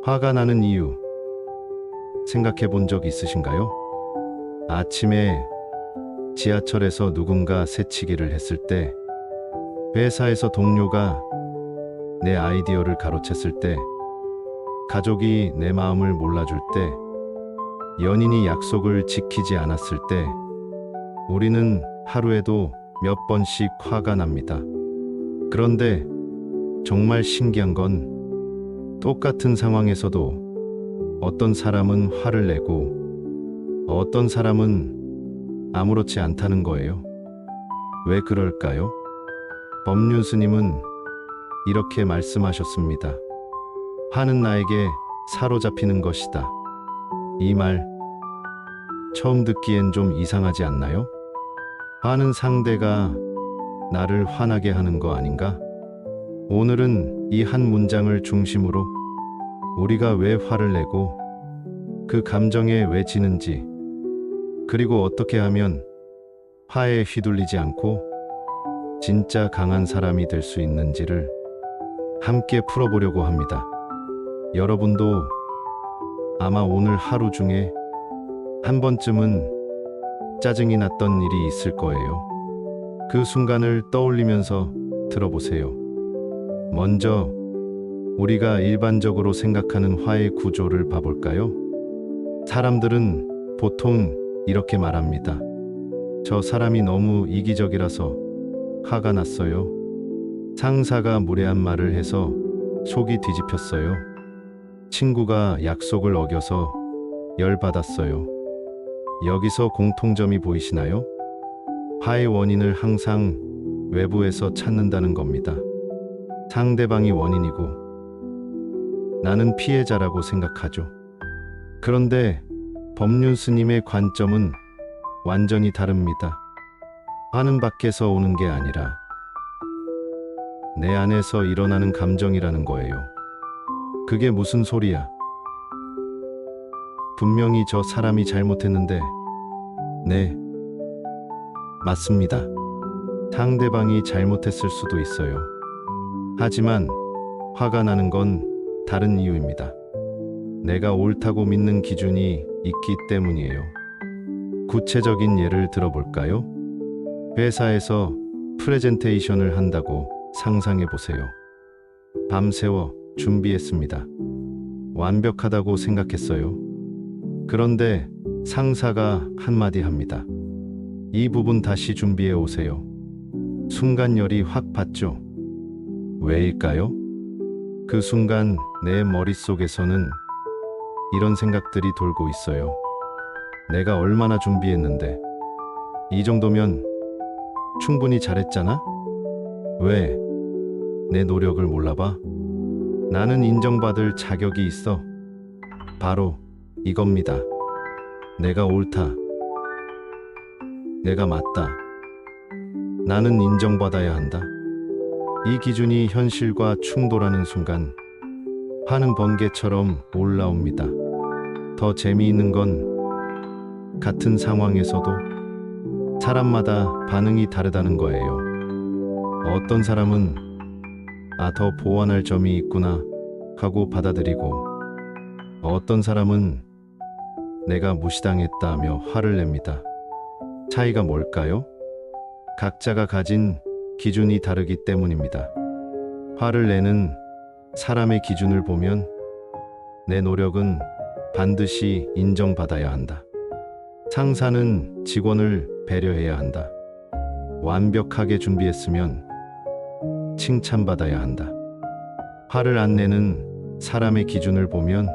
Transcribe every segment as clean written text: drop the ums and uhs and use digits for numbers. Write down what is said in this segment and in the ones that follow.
화가 나는 이유 생각해 본 적 있으신가요? 아침에 지하철에서 누군가 새치기를 했을 때, 회사에서 동료가 내 아이디어를 가로챘을 때, 가족이 내 마음을 몰라줄 때, 연인이 약속을 지키지 않았을 때, 우리는 하루에도 몇 번씩 화가 납니다. 그런데 정말 신기한 건 똑같은 상황에서도 어떤 사람은 화를 내고 어떤 사람은 아무렇지 않다는 거예요. 왜 그럴까요? 법륜 스님은 이렇게 말씀하셨습니다. 화는 나에게 사로잡히는 것이다. 이 말 처음 듣기엔 좀 이상하지 않나요? 화는 상대가 나를 화나게 하는 거 아닌가? 오늘은 이 한 문장을 중심으로 우리가 왜 화를 내고 그 감정에 왜 지는지, 그리고 어떻게 하면 화에 휘둘리지 않고 진짜 강한 사람이 될 수 있는지를 함께 풀어보려고 합니다. 여러분도 아마 오늘 하루 중에 한 번쯤은 짜증이 났던 일이 있을 거예요. 그 순간을 떠올리면서 들어보세요. 먼저 우리가 일반적으로 생각하는 화의 구조를 봐볼까요? 사람들은 보통 이렇게 말합니다. 저 사람이 너무 이기적이라서 화가 났어요. 상사가 무례한 말을 해서 속이 뒤집혔어요. 친구가 약속을 어겨서 열받았어요. 여기서 공통점이 보이시나요? 화의 원인을 항상 외부에서 찾는다는 겁니다. 상대방이 원인이고 나는 피해자라고 생각하죠. 그런데 법륜 스님의 관점은 완전히 다릅니다. 화는 밖에서 오는 게 아니라 내 안에서 일어나는 감정이라는 거예요. 그게 무슨 소리야? 분명히 저 사람이 잘못했는데, 네, 맞습니다. 상대방이 잘못했을 수도 있어요. 하지만 화가 나는 건 다른 이유입니다. 내가 옳다고 믿는 기준이 있기 때문이에요. 구체적인 예를 들어볼까요? 회사에서 프레젠테이션을 한다고 상상해 보세요. 밤새워 준비했습니다. 완벽하다고 생각했어요. 그런데 상사가 한마디 합니다. 이 부분 다시 준비해 오세요. 순간 열이 확 받죠. 왜일까요? 그 순간 내 머릿속에서는 이런 생각들이 돌고 있어요. 내가 얼마나 준비했는데, 이 정도면 충분히 잘했잖아? 왜 내 노력을 몰라봐? 나는 인정받을 자격이 있어. 바로 이겁니다. 내가 옳다. 내가 맞다. 나는 인정받아야 한다. 이 기준이 현실과 충돌하는 순간 화는 번개처럼 올라옵니다. 더 재미있는 건 같은 상황에서도 사람마다 반응이 다르다는 거예요. 어떤 사람은 더 보완할 점이 있구나 하고 받아들이고, 어떤 사람은 내가 무시당했다 하며 화를 냅니다. 차이가 뭘까요? 각자가 가진 기준이 다르기 때문입니다. 화를 내는 사람의 기준을 보면 내 노력은 반드시 인정받아야 한다. 상사는 직원을 배려해야 한다. 완벽하게 준비했으면 칭찬받아야 한다. 화를 안 내는 사람의 기준을 보면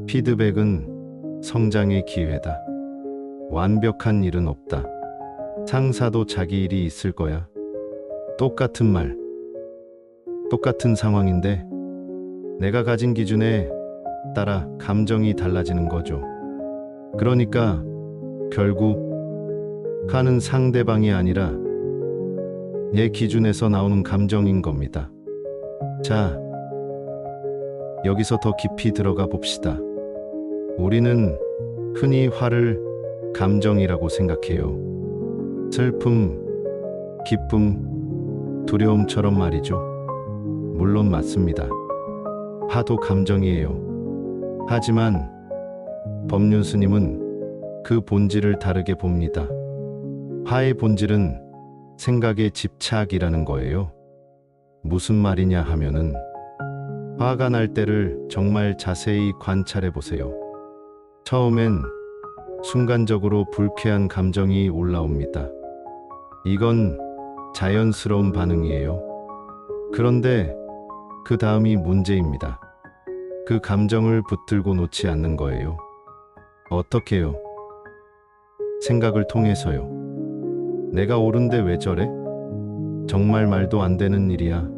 피드백은 성장의 기회다. 완벽한 일은 없다. 상사도 자기 일이 있을 거야. 똑같은 말, 똑같은 상황인데 내가 가진 기준에 따라 감정이 달라지는 거죠. 그러니까 결국 화는 상대방이 아니라 내 기준에서 나오는 감정인 겁니다. 자, 여기서 더 깊이 들어가 봅시다. 우리는 흔히 화를 감정이라고 생각해요. 슬픔, 기쁨, 두려움처럼 말이죠. 물론 맞습니다. 화도 감정이에요. 하지만 법륜 스님은 그 본질을 다르게 봅니다. 화의 본질은 생각의 집착이라는 거예요. 무슨 말이냐 하면은 화가 날 때를 정말 자세히 관찰해 보세요. 처음엔 순간적으로 불쾌한 감정이 올라옵니다. 이건 자연스러운 반응이에요. 그런데 그 다음이 문제입니다. 그 감정을 붙들고 놓지 않는 거예요. 어떻게요? 생각을 통해서요. 내가 옳은데 왜 저래? 정말 말도 안 되는 일이야.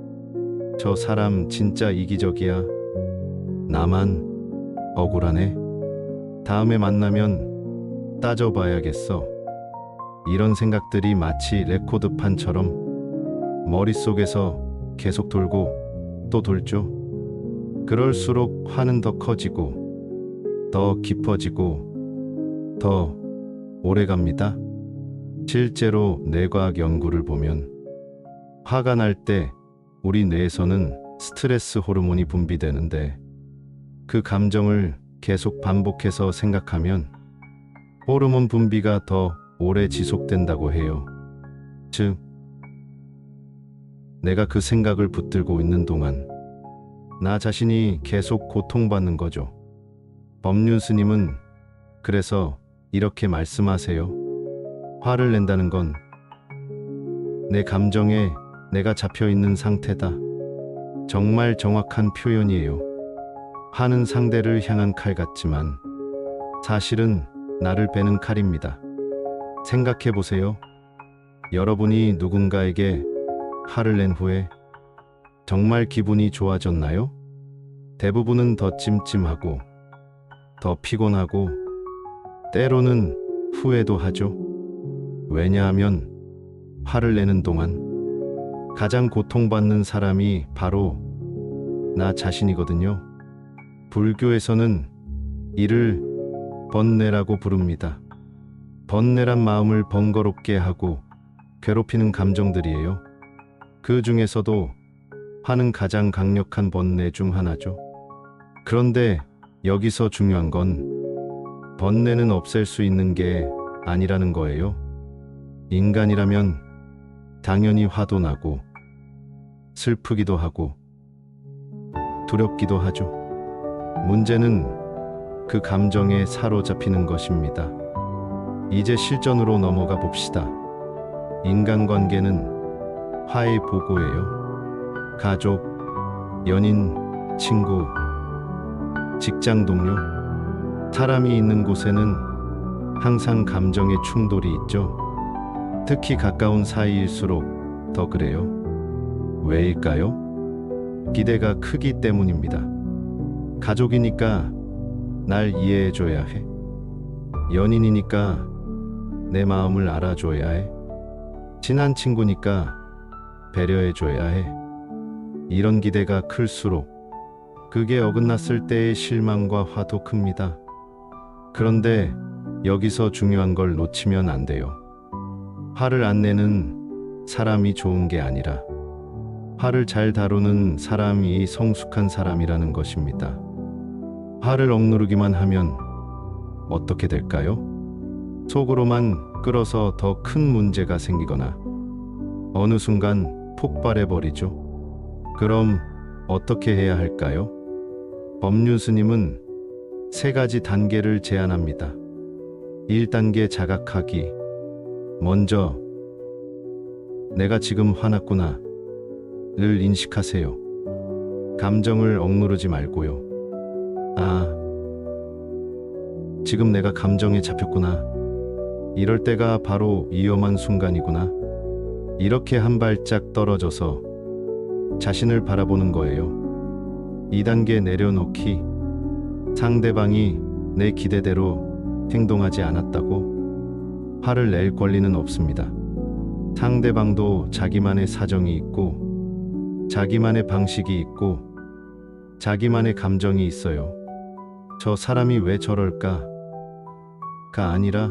저 사람 진짜 이기적이야. 나만 억울하네. 다음에 만나면 따져봐야겠어. 이런 생각들이 마치 레코드판처럼 머릿속에서 계속 돌고 또 돌죠. 그럴수록 화는 더 커지고 더 깊어지고 더 오래 갑니다. 실제로 뇌과학 연구를 보면 화가 날 때 우리 뇌에서는 스트레스 호르몬이 분비되는데 그 감정을 계속 반복해서 생각하면 호르몬 분비가 더 오래 지속된다고 해요. 즉, 내가 그 생각을 붙들고 있는 동안 나 자신이 계속 고통받는 거죠. 법륜 스님은 그래서 이렇게 말씀하세요. 화를 낸다는 건 내 감정에 내가 잡혀 있는 상태다. 정말 정확한 표현이에요. 화는 상대를 향한 칼 같지만 사실은 나를 베는 칼입니다. 생각해 보세요. 여러분이 누군가에게 화를 낸 후에 정말 기분이 좋아졌나요? 대부분은 더 찜찜하고 더 피곤하고 때로는 후회도 하죠. 왜냐하면 화를 내는 동안 가장 고통받는 사람이 바로 나 자신이거든요. 불교에서는 이를 번뇌라고 부릅니다. 번뇌란 마음을 번거롭게 하고 괴롭히는 감정들이에요. 그 중에서도 화는 가장 강력한 번뇌 중 하나죠. 그런데 여기서 중요한 건 번뇌는 없앨 수 있는 게 아니라는 거예요. 인간이라면 당연히 화도 나고 슬프기도 하고 두렵기도 하죠. 문제는 그 감정에 사로잡히는 것입니다. 이제 실전으로 넘어가 봅시다. 인간관계는 화의 보고예요. 가족, 연인, 친구, 직장 동료, 사람이 있는 곳에는 항상 감정의 충돌이 있죠. 특히 가까운 사이일수록 더 그래요. 왜일까요? 기대가 크기 때문입니다. 가족이니까 날 이해해줘야 해. 연인이니까 내 마음을 알아줘야 해. 친한 친구니까 배려해줘야 해. 이런 기대가 클수록 그게 어긋났을 때의 실망과 화도 큽니다. 그런데 여기서 중요한 걸 놓치면 안 돼요. 화를 안 내는 사람이 좋은 게 아니라 화를 잘 다루는 사람이 성숙한 사람이라는 것입니다. 화를 억누르기만 하면 어떻게 될까요? 속으로만 끌어서 더 큰 문제가 생기거나 어느 순간 폭발해버리죠. 그럼 어떻게 해야 할까요? 법륜 스님은 3가지 단계를 제안합니다. 1단계 자각하기. 먼저 내가 지금 화났구나 를 인식하세요. 감정을 억누르지 말고요. 아, 지금 내가 감정에 잡혔구나. 이럴 때가 바로 위험한 순간이구나. 이렇게 한 발짝 떨어져서 자신을 바라보는 거예요. 2단계 내려놓기. 상대방이 내 기대대로 행동하지 않았다고 화를 낼 권리는 없습니다. 상대방도 자기만의 사정이 있고 자기만의 방식이 있고 자기만의 감정이 있어요. 저 사람이 왜 저럴까? 가 아니라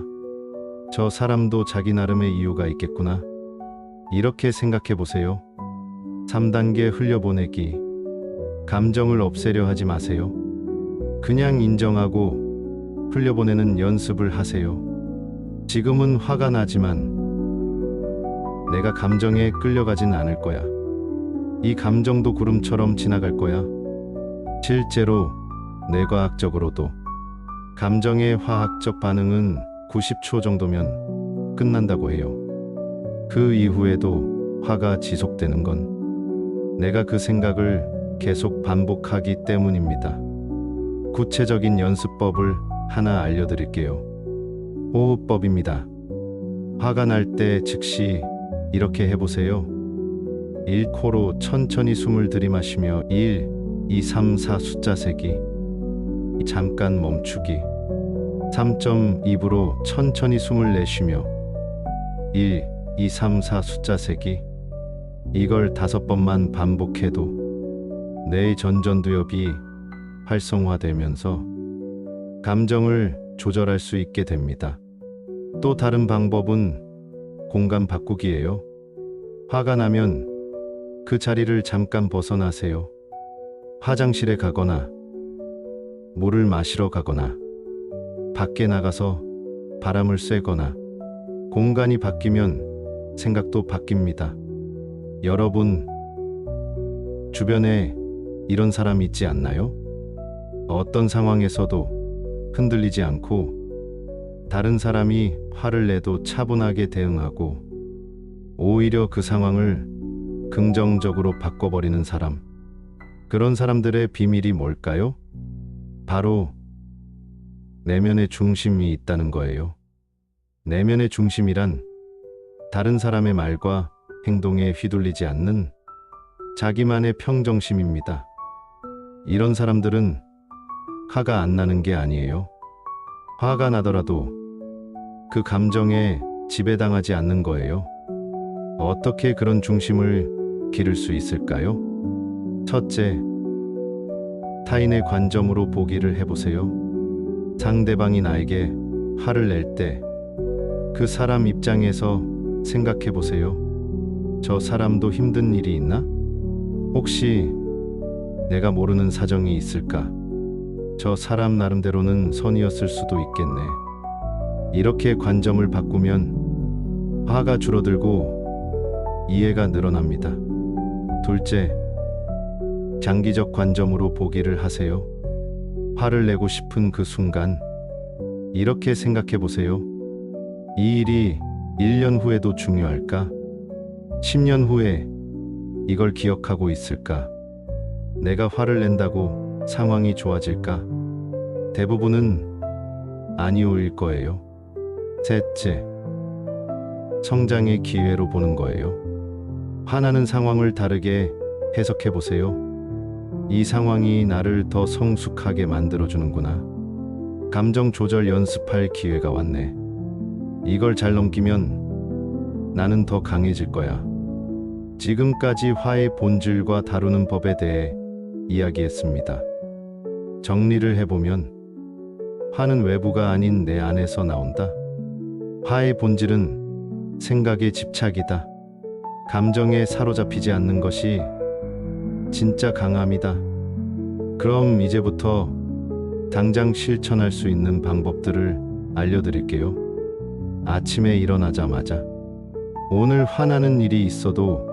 저 사람도 자기 나름의 이유가 있겠구나. 이렇게 생각해 보세요. 3단계 흘려보내기. 감정을 없애려 하지 마세요. 그냥 인정하고 흘려보내는 연습을 하세요. 지금은 화가 나지만 내가 감정에 끌려가진 않을 거야. 이 감정도 구름처럼 지나갈 거야. 실제로 뇌과학적으로도 감정의 화학적 반응은 90초 정도면 끝난다고 해요. 그 이후에도 화가 지속되는 건 내가 그 생각을 계속 반복하기 때문입니다. 구체적인 연습법을 하나 알려드릴게요. 호흡법입니다. 화가 날 때 즉시 이렇게 해보세요. 1. 코로 천천히 숨을 들이마시며 1, 2, 3, 4 숫자 세기. 잠깐 멈추기. 3. 입으로 천천히 숨을 내쉬며 1, 2, 3, 4 숫자 세기. 이걸 5번만 반복해도 뇌의 전전두엽이 활성화되면서 감정을 조절할 수 있게 됩니다. 또 다른 방법은 공간 바꾸기예요. 화가 나면 그 자리를 잠깐 벗어나세요. 화장실에 가거나 물을 마시러 가거나 밖에 나가서 바람을 쐬거나 공간이 바뀌면 생각도 바뀝니다. 여러분 주변에 이런 사람 있지 않나요? 어떤 상황에서도 흔들리지 않고 다른 사람이 화를 내도 차분하게 대응하고 오히려 그 상황을 긍정적으로 바꿔버리는 사람. 그런 사람들의 비밀이 뭘까요? 바로 내면의 중심이 있다는 거예요. 내면의 중심이란 다른 사람의 말과 행동에 휘둘리지 않는 자기만의 평정심입니다. 이런 사람들은 화가 안 나는 게 아니에요. 화가 나더라도 그 감정에 지배당하지 않는 거예요. 어떻게 그런 중심을 기를 수 있을까요? 첫째, 타인의 관점으로 보기를 해보세요. 상대방이 나에게 화를 낼 때 그 사람 입장에서 생각해 보세요. 저 사람도 힘든 일이 있나? 혹시 내가 모르는 사정이 있을까? 저 사람 나름대로는 선이었을 수도 있겠네. 이렇게 관점을 바꾸면 화가 줄어들고 이해가 늘어납니다. 둘째, 장기적 관점으로 보기를 하세요. 화를 내고 싶은 그 순간 이렇게 생각해 보세요. 이 일이 1년 후에도 중요할까? 10년 후에 이걸 기억하고 있을까? 내가 화를 낸다고 상황이 좋아질까? 대부분은 아니오일 거예요. 셋째, 성장의 기회로 보는 거예요. 화나는 상황을 다르게 해석해 보세요. 이 상황이 나를 더 성숙하게 만들어주는구나. 감정 조절 연습할 기회가 왔네. 이걸 잘 넘기면 나는 더 강해질 거야. 지금까지 화의 본질과 다루는 법에 대해 이야기했습니다. 정리를 해보면 화는 외부가 아닌 내 안에서 나온다. 화의 본질은 생각의 집착이다. 감정에 사로잡히지 않는 것이 진짜 강함이다. 그럼 이제부터 당장 실천할 수 있는 방법들을 알려드릴게요. 아침에 일어나자마자 오늘 화나는 일이 있어도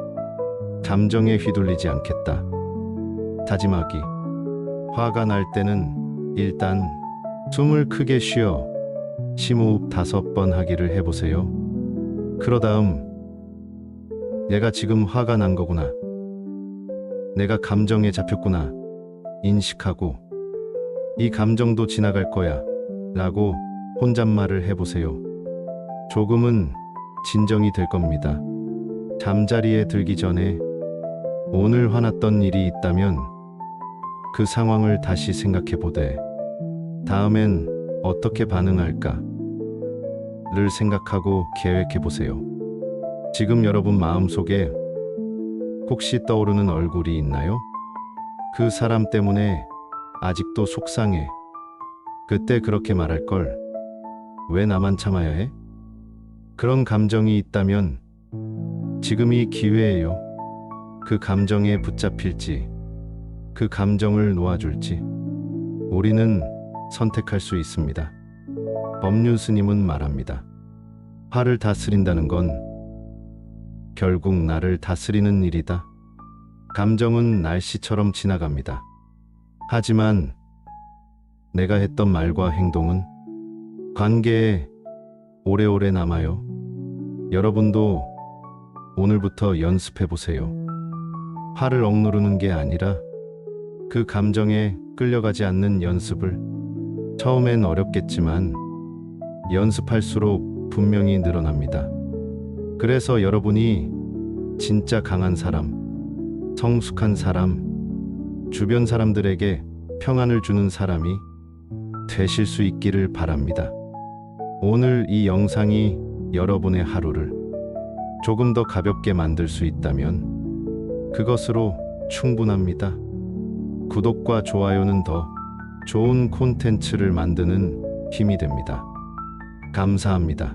감정에 휘둘리지 않겠다. 다짐하기. 화가 날 때는 일단 숨을 크게 쉬어 심호흡 5번 하기를 해보세요. 그러 다음 내가 지금 화가 난 거구나. 내가 감정에 잡혔구나. 인식하고 이 감정도 지나갈 거야 라고 혼잣말을 해보세요. 조금은 진정이 될 겁니다. 잠자리에 들기 전에 오늘 화났던 일이 있다면 그 상황을 다시 생각해 보되 다음엔 어떻게 반응할까를 생각하고 계획해 보세요. 지금 여러분 마음속에 혹시 떠오르는 얼굴이 있나요? 그 사람 때문에 아직도 속상해. 그때 그렇게 말할 걸 왜 나만 참아야 해? 그런 감정이 있다면 지금이 기회예요. 그 감정에 붙잡힐지 그 감정을 놓아줄지 우리는 선택할 수 있습니다. 법륜 스님은 말합니다. 화를 다스린다는 건 결국 나를 다스리는 일이다. 감정은 날씨처럼 지나갑니다. 하지만 내가 했던 말과 행동은 관계에 오래오래 남아요. 여러분도 오늘부터 연습해 보세요. 화를 억누르는 게 아니라 그 감정에 끌려가지 않는 연습을. 처음엔 어렵겠지만 연습할수록 분명히 늘어납니다. 그래서 여러분이 진짜 강한 사람, 성숙한 사람, 주변 사람들에게 평안을 주는 사람이 되실 수 있기를 바랍니다. 오늘 이 영상이 여러분의 하루를 조금 더 가볍게 만들 수 있다면 그것으로 충분합니다. 구독과 좋아요는 더 좋은 콘텐츠를 만드는 힘이 됩니다. 감사합니다.